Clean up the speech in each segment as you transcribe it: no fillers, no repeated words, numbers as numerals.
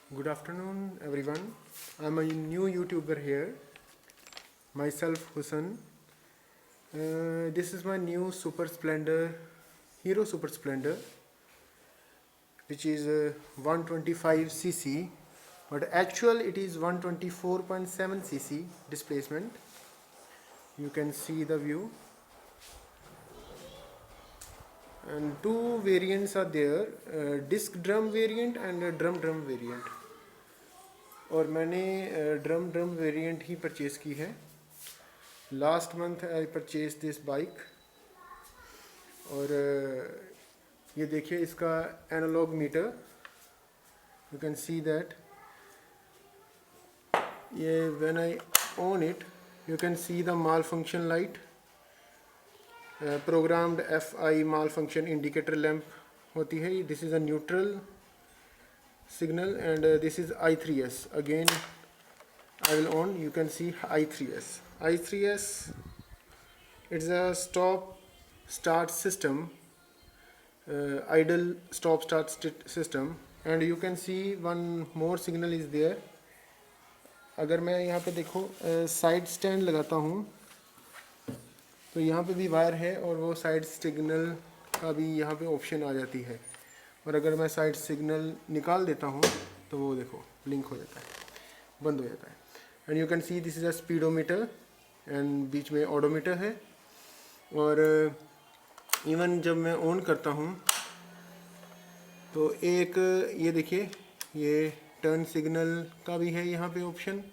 Good afternoon, everyone. I'm a new YouTuber here, myself Hussan. This is my new Super Splendor, Hero Super Splendor, which is 125cc, but actual it is 124.7cc displacement. You can see the view. And two variants are there, disc drum variant and drum variant. और मैंने drum variant ही purchase की है. Last month I purchase this bike. और ये देखिए इसका analog meter, you can see that. ये when I on it you can see the malfunction light, programmed FI malfunction indicator lamp होती है. This is a neutral signal and this is I3S. Again I will on, you can see I3S. It's a stop start system, idle stop start system, and you can see one more signal is there. अगर मैं यहाँ पे देखो side stand लगाता हूँ तो यहाँ पे भी वायर है और वो साइड सिग्नल का भी यहाँ पे ऑप्शन आ जाती है. और अगर मैं साइड सिग्नल निकाल देता हूँ तो वो देखो ब्लिंक हो जाता है, बंद हो जाता है. And you can see this is a speedometer and बीच में ऑडोमीटर है. और इवन जब मैं ऑन करता हूँ तो एक ये देखिए ये टर्न सिग्नल का भी है यहाँ पे ऑप्शन.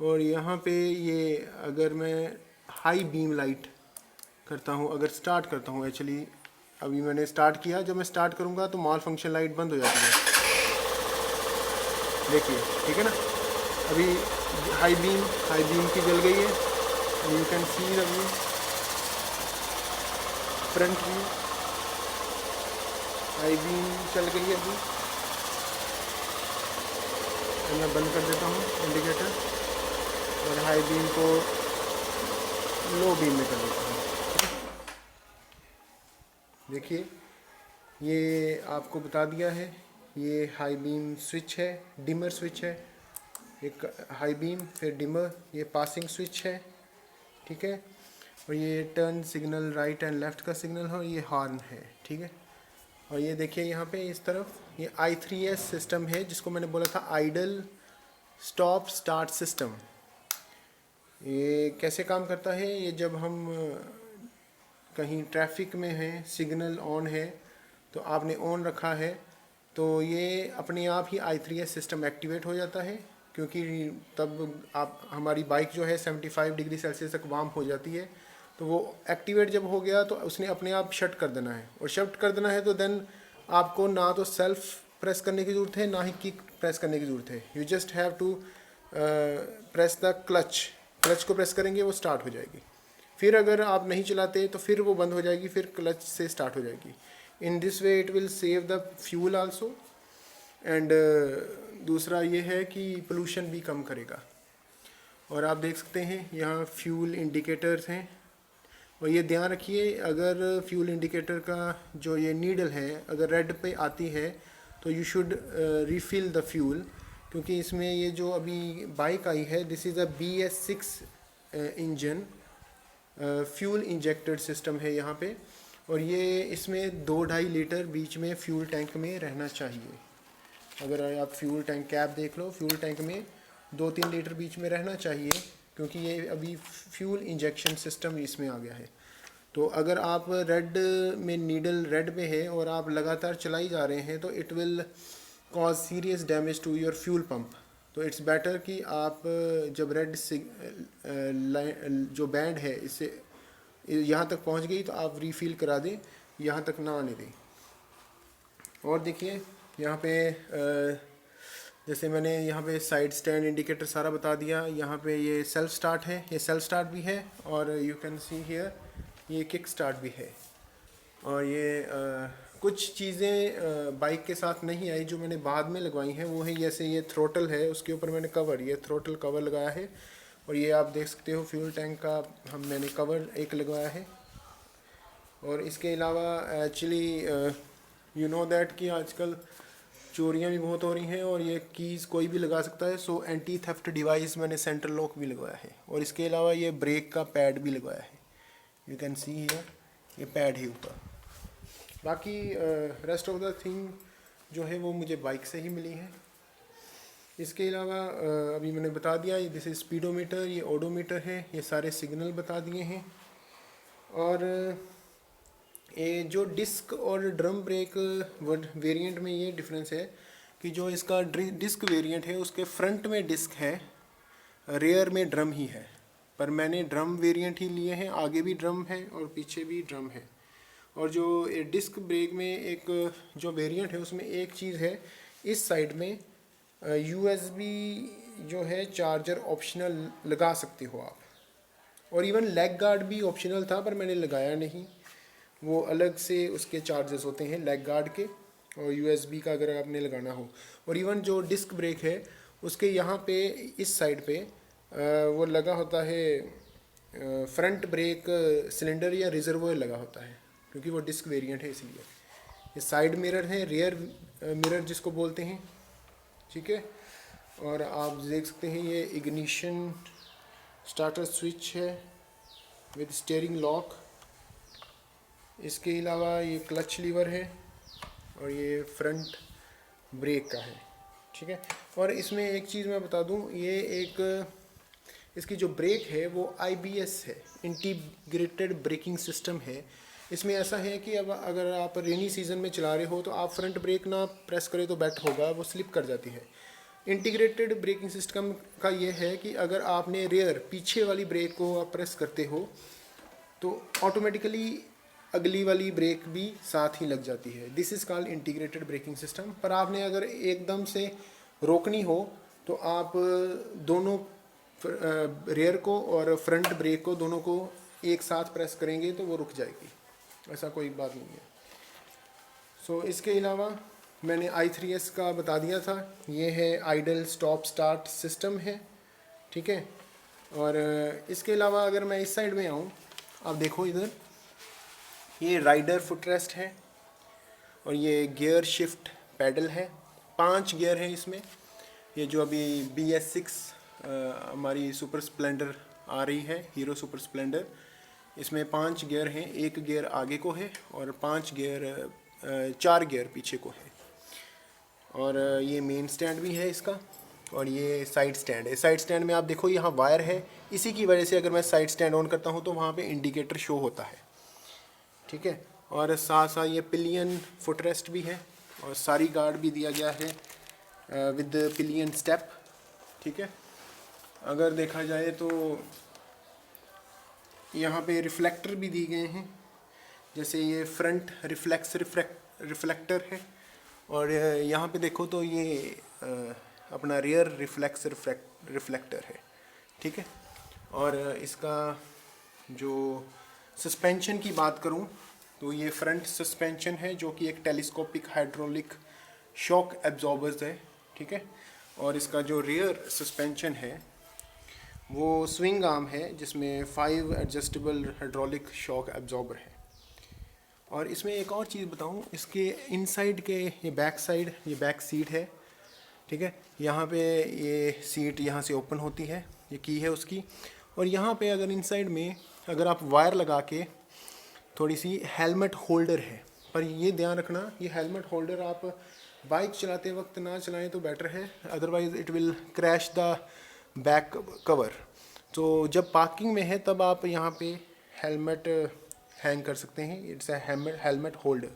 और यहाँ पे ये अगर मैं हाई बीम लाइट करता हूँ, अगर स्टार्ट करता हूँ, एक्चुअली अभी मैंने स्टार्ट किया, जब मैं स्टार्ट करूँगा तो माल फंक्शन लाइट बंद हो जाती है. देखिए ठीक है ना. अभी हाई बीम की जल गई है. You can see the view, front view. High beam चल गई है अभी. तो मैं बंद कर देता हूँ इंडिकेटर और हाई बीम को लो बीम में कर देता हूँ. देखिए ये आपको बता दिया है. ये हाई बीम स्विच है, डिमर स्विच है. एक हाई बीम फिर डिमर, ये पासिंग स्विच है, ठीक है. और ये turn signal right and left का सिग्नल है और ये हॉर्न है, ठीक है. और ये देखिए यहाँ पे इस तरफ ये I3S सिस्टम है जिसको मैंने बोला था आइडल स्टॉप स्टार्ट सिस्टम. ये कैसे काम करता है, ये जब हम कहीं ट्रैफिक में हैं, सिग्नल ऑन है तो आपने ऑन रखा है तो ये अपने आप ही I3S सिस्टम एक्टिवेट हो जाता है. क्योंकि तब आप हमारी बाइक जो है 75 डिग्री सेल्सियस तक वार्म हो जाती है. तो वो एक्टिवेट जब हो गया तो उसने अपने आप शट कर देना है. और शट कर देना है तो देन आपको ना तो सेल्फ प्रेस करने की ज़रूरत है ना ही किक प्रेस करने की ज़रूरत है. You just have to press the clutch को प्रेस करेंगे वो स्टार्ट हो जाएगी. फिर अगर आप नहीं चलाते तो फिर वो बंद हो जाएगी, फिर क्लच से स्टार्ट हो जाएगी. In this way it will save the fuel also. And दूसरा ये है कि पोल्यूशन भी कम करेगा. और आप देख सकते हैं यहाँ फ्यूल इंडिकेटर्स हैं. और ये ध्यान रखिए अगर फ्यूल इंडिकेटर का जो ये नीडल है अगर रेड पे आती है तो you should refill the fuel. क्योंकि इसमें ये जो अभी बाइक आई है this is a BS6 engine fuel injected system है यहाँ पे. और ये इसमें 2-2.5 लीटर बीच में फ्यूल टैंक में रहना चाहिए. अगर आप फ्यूल टैंक कैप देख लो, फ्यूल टैंक में 2-3 लीटर बीच में रहना चाहिए क्योंकि ये अभी फ्यूल इंजेक्शन सिस्टम इसमें आ गया है. तो अगर आप रेड में नीडल रेड में है और आप लगातार चलाई जा रहे हैं तो it will cause serious damage to your fuel pump. तो इट्स बेटर कि आप जब रेड जो बैंड है इससे यहाँ तक पहुँच गई तो आप रीफिल करा दें, यहाँ तक ना आने दें. और देखिए यहाँ पे जैसे मैंने यहाँ पे साइड स्टैंड इंडिकेटर सारा बता दिया. यहाँ पे ये सेल्फ स्टार्ट है, ये सेल्फ स्टार्ट भी है. और यू कैन सी हियर ये किक स्टार्ट भी है. और ये कुछ चीज़ें बाइक के साथ नहीं आई जो मैंने बाद में लगवाई हैं. वो है जैसे ये थ्रोटल है उसके ऊपर मैंने ये थ्रोटल कवर लगाया है. और ये आप देख सकते हो फ्यूल टैंक का मैंने कवर एक लगवाया है. और इसके अलावा एक्चुअली यू नो दैट कि आजकल चोरियां भी बहुत हो रही हैं और ये कीज़ कोई भी लगा सकता है। सो एंटी थेफ्ट डिवाइस मैंने सेंट्रल लॉक भी लगवाया है और इसके अलावा ये ब्रेक का पैड भी लगवाया है। यू कैन सी हियर, ये पैड है ऊपर। बाकी रेस्ट ऑफ द थिंग जो है वो मुझे बाइक से ही मिली है। इसके अलावा अभी मैंने बता दिया, दिस इज स्पीडोमीटर, ये ओडोमीटर है, ये सारे सिग्नल बता दिए हैं। और ये जो डिस्क और ड्रम ब्रेक वेरिएंट में ये डिफरेंस है कि जो इसका डिस्क वेरिएंट है उसके फ्रंट में डिस्क है, रेयर में ड्रम ही है। पर मैंने ड्रम वेरिएंट ही लिए हैं, आगे भी ड्रम है और पीछे भी ड्रम है। और जो डिस्क ब्रेक में एक जो वेरिएंट है उसमें एक चीज़ है, इस साइड में USB जो है चार्जर ऑप्शनल लगा सकते हो आप, और इवन लेग गार्ड भी ऑप्शनल था पर मैंने लगाया नहीं, वो अलग से उसके चार्जेस होते हैं लेग गार्ड के और USB का अगर आपने लगाना हो। और इवन जो डिस्क ब्रेक है उसके यहाँ पे इस साइड पे वो लगा होता है, फ्रंट ब्रेक सिलेंडर या रिजर्वोयर लगा होता है क्योंकि वो डिस्क वेरिएंट है इसलिए। ये साइड मिरर है, रियर मिरर जिसको बोलते हैं, ठीक है। और आप देख सकते हैं ये इग्निशन स्टार्टर स्विच है विद स्टीयरिंग लॉक। इसके अलावा ये क्लच लीवर है और ये फ्रंट ब्रेक का है, ठीक है। और इसमें एक चीज़ मैं बता दूं, ये एक इसकी जो ब्रेक है वो IBS है, इंटीग्रेटेड ब्रेकिंग सिस्टम है। इसमें ऐसा है कि अब अगर आप रेनी सीज़न में चला रहे हो तो आप फ्रंट ब्रेक ना प्रेस करें तो बेटर होगा, वो स्लिप कर जाती है। इंटीग्रेटेड ब्रेकिंग सिस्टम का ये है कि अगर आपने रेयर पीछे वाली ब्रेक को आप प्रेस करते हो तो ऑटोमेटिकली अगली वाली ब्रेक भी साथ ही लग जाती है। This is called integrated braking system. पर आपने अगर एकदम से रोकनी हो तो आप दोनों रेयर को और फ्रंट ब्रेक को दोनों को एक साथ प्रेस करेंगे तो वो रुक जाएगी, ऐसा कोई बात नहीं है। सो इसके अलावा मैंने i3s का बता दिया था, ये है आइडल स्टॉप स्टार्ट सिस्टम है, ठीक है। और इसके अलावा अगर मैं इस साइड में आऊँ, आप देखो इधर ये राइडर फुटरेस्ट है और ये गियर शिफ्ट पैडल है। 5 गियर हैं इसमें। ये जो अभी BS6 हमारी सुपर स्प्लेंडर आ रही है, हीरो सुपर स्प्लेंडर, इसमें 5 गियर हैं। एक गियर आगे को है और 4 गियर पीछे को है। और ये मेन स्टैंड भी है इसका और ये साइड स्टैंड है। साइड स्टैंड में आप देखो यहाँ वायर है, इसी की वजह से अगर मैं साइड स्टैंड ऑन करता हूँ तो वहाँ पे इंडिकेटर शो होता है, ठीक है। और साथ साथ ये पिलियन फुटरेस्ट भी है और सारी गार्ड भी दिया गया है विद पिलियन स्टेप, ठीक है। अगर देखा जाए तो यहाँ पे रिफ्लेक्टर भी दिए गए हैं, जैसे ये फ्रंट रिफ्लेक्टर है और यहाँ पे देखो तो ये अपना रियर रिफ्लेक्टर है, ठीक है। और इसका जो सस्पेंशन की बात करूँ तो ये फ्रंट सस्पेंशन है जो कि एक टेलीस्कोपिक हाइड्रोलिक शॉक एब्जॉर्बर्स है, ठीक है। और इसका जो रियर सस्पेंशन है वो स्विंग आर्म है जिसमें 5 एडजस्टेबल हाइड्रोलिक शॉक एब्जॉर्बर है। और इसमें एक और चीज़ बताऊं, इसके इनसाइड के ये बैक सीट है, ठीक है। यहाँ पे ये सीट यहाँ से ओपन होती है, ये की है उसकी। और यहाँ पे अगर इनसाइड में अगर आप वायर लगा के, थोड़ी सी हेलमेट होल्डर है, पर ये ध्यान रखना ये हेलमेट होल्डर आप बाइक चलाते वक्त ना चलाएं तो बेटर है, otherwise it will crash the back cover. तो जब पार्किंग में है तब आप यहाँ पे हेलमेट हैंग कर सकते हैं, इट्स अ हेलमेट होल्डर।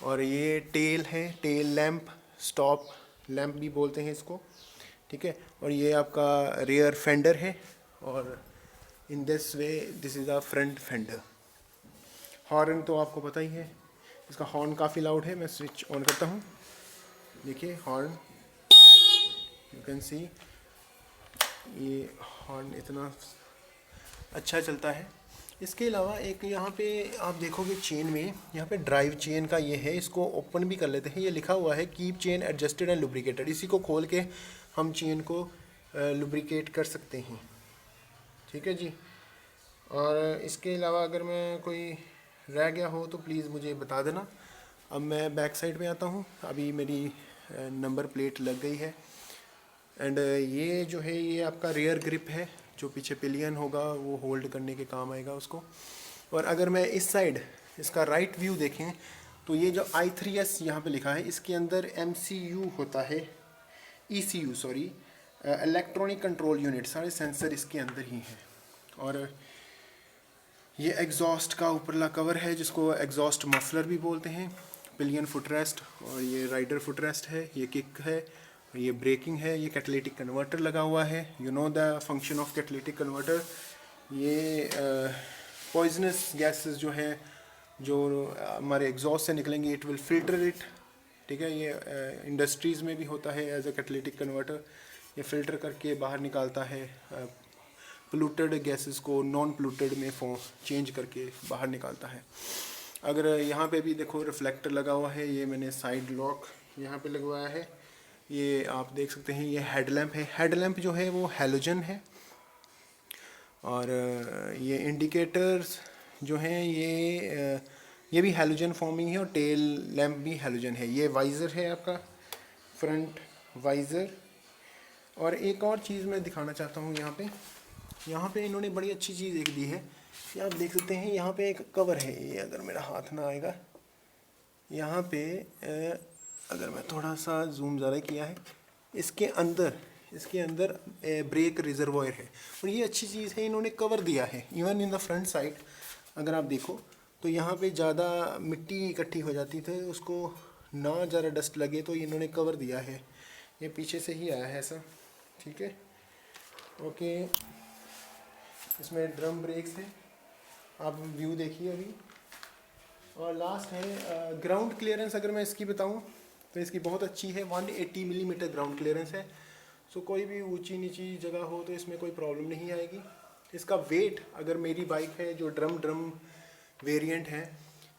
और ये टेल है, टेल लैंप, स्टॉप लैंप भी बोलते हैं इसको, ठीक है। और ये आपका रियर फेंडर है और in this way this is a front fender. Horn तो आपको पता ही है, इसका हॉर्न काफ़ी लाउड है। मैं स्विच ऑन करता हूँ, देखिए हॉर्न, यू कैन सी ये हॉर्न इतना अच्छा चलता है। इसके अलावा एक यहाँ पे आप देखोगे चेन में, यहाँ पे ड्राइव चेन का ये है, इसको ओपन भी कर लेते हैं। ये लिखा हुआ है keep chain adjusted and lubricated, इसी को खोल के हम चेन को लुब्रिकेट कर सकते हैं, ठीक है जी। और इसके अलावा अगर मैं कोई रह गया हो तो प्लीज़ मुझे बता देना, अब मैं बैक साइड में आता हूँ। अभी मेरी नंबर प्लेट लग गई है। एंड ये जो है ये आपका रियर ग्रिप है, जो पीछे पिलियन होगा वो होल्ड करने के काम आएगा उसको। और अगर मैं इस साइड इसका राइट व्यू देखें तो ये जो i3s यहाँ पे लिखा है, इसके अंदर MCU होता है, ECU sorry, electronic control unit, सारे सेंसर इसके अंदर ही हैं। और ये एग्जॉस्ट का ऊपरला कवर है जिसको एग्जॉस्ट मफलर भी बोलते हैं, पिलियन फुटरेस्ट, और ये राइडर फुटरेस्ट है, ये किक है, और ये ब्रेकिंग है, ये कैटलिटिक कन्वर्टर लगा हुआ है। You know the function of catalytic converter. ये पॉइजनस गैसेस जो हैं जो हमारे एग्जॉस्ट से निकलेंगे, इट विल फिल्टर इट, ठीक है। ये इंडस्ट्रीज़ में भी होता है एज अ कैटलिटिक कन्वर्टर, ये फ़िल्टर करके बाहर निकालता है पोल्यूटेड गैसेस को नॉन पोल्यूटेड में चेंज करके बाहर निकालता है। अगर यहाँ पे भी देखो रिफ्लेक्टर लगा हुआ है, ये मैंने साइड लॉक यहाँ पे लगवाया है, ये आप देख सकते हैं। ये हेडलैम्प है, हेडलैम्प जो है वो हैलोजन है। और ये इंडिकेटर्स जो हैं ये भी हैलोजन फॉर्मिंग है, और टेल लैम्प भी हैलोजन है। ये वाइज़र है आपका, फ्रंट वाइज़र। और एक और चीज़ मैं दिखाना चाहता हूँ, यहाँ पे इन्होंने बड़ी अच्छी चीज़ एक दी है, ये आप देख सकते हैं। यहाँ पे एक कवर है, ये अगर मेरा हाथ ना आएगा, यहाँ पे अगर मैं थोड़ा सा जूम ज़्यादा किया है, इसके अंदर ब्रेक रिजर्वॉयर है। और ये अच्छी चीज़ है, इन्होंने कवर दिया है। Even in the front side अगर आप देखो तो यहाँ पे ज़्यादा मिट्टी इकट्ठी हो जाती थी, उसको ना ज़्यादा डस्ट लगे तो इन्होंने कवर दिया है। ये पीछे से ही आया है ऐसा, ठीक है, ओके। इसमें ड्रम ब्रेक्स हैं, आप व्यू देखिए अभी। और लास्ट है ग्राउंड क्लियरेंस। अगर मैं इसकी बताऊं तो इसकी बहुत अच्छी है, 180 मिलीमीटर ग्राउंड क्लियरेंस है। सो कोई भी ऊंची नीची जगह हो तो इसमें कोई प्रॉब्लम नहीं आएगी। इसका वेट, अगर मेरी बाइक है जो ड्रम वेरिएंट है,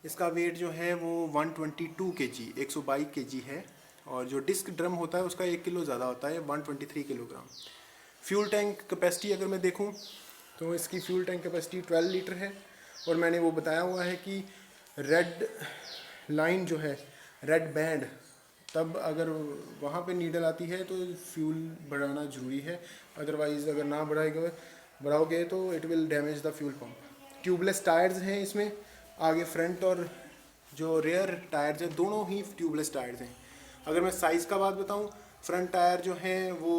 इसका वेट जो है वो 122 kg 122 kg है। और जो डिस्क ड्रम होता है उसका 1 किलो ज़्यादा होता है, 123 किलोग्राम। फ्यूल टैंक कैपेसिटी अगर मैं देखूं तो इसकी फ्यूल टैंक कैपेसिटी 12 लीटर है। और मैंने वो बताया हुआ है कि रेड लाइन जो है, रेड बैंड, तब अगर वहाँ पे नीडल आती है तो फ्यूल बढ़ाना ज़रूरी है, अदरवाइज़ अगर ना बढ़ाओगे तो it will damage the fuel pump. Tubeless tyres हैं इसमें, आगे फ्रंट और जो रेयर टायर्स हैं दोनों ही ट्यूबलेस टायर्स हैं। अगर मैं साइज़ का बात बताऊं, फ्रंट टायर जो हैं वो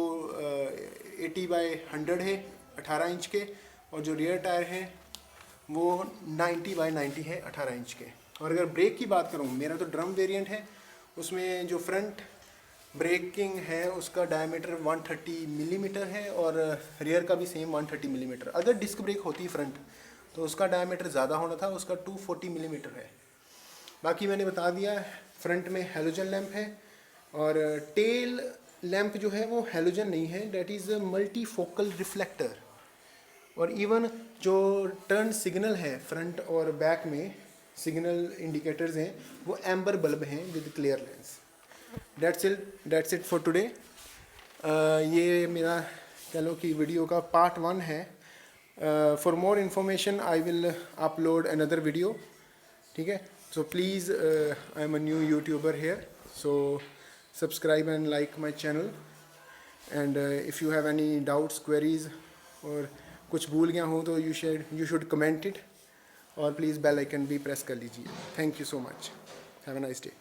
80/100 है, 18 इंच के, और जो रियर टायर हैं वो 90/90 है, 18 इंच के। और अगर ब्रेक की बात करूं, मेरा तो ड्रम वेरिएंट है, उसमें जो फ्रंट ब्रेकिंग है उसका डायमीटर 130 मिलीमीटर है, और रियर का भी सेम 130 मिलीमीटर। अगर डिस्क ब्रेक होती फ्रंट तो उसका डायमीटर ज़्यादा होना था, उसका 240 मिलीमीटर है। बाकी मैंने बता दिया, फ्रंट में हेलोजन लैंप है, और टेल लैंप जो है वो हेलोजन नहीं है, that is multi focal reflector. और इवन जो टर्न सिग्नल है फ्रंट और बैक में, सिग्नल इंडिकेटर्स हैं, वो एम्बर बल्ब हैं with clear lens. That's it for today. ये मेरा कह लो कि वीडियो का पार्ट 1 है। For more information I will upload another video, ठीक है। So please, I am a new YouTuber here, so subscribe and like my channel. And if you have any doubts, queries, और कुछ भूल गया हूँ तो यू शुड कमेंट इट, और please bell icon भी प्रेस कर लीजिए। Thank you so much, have a nice day.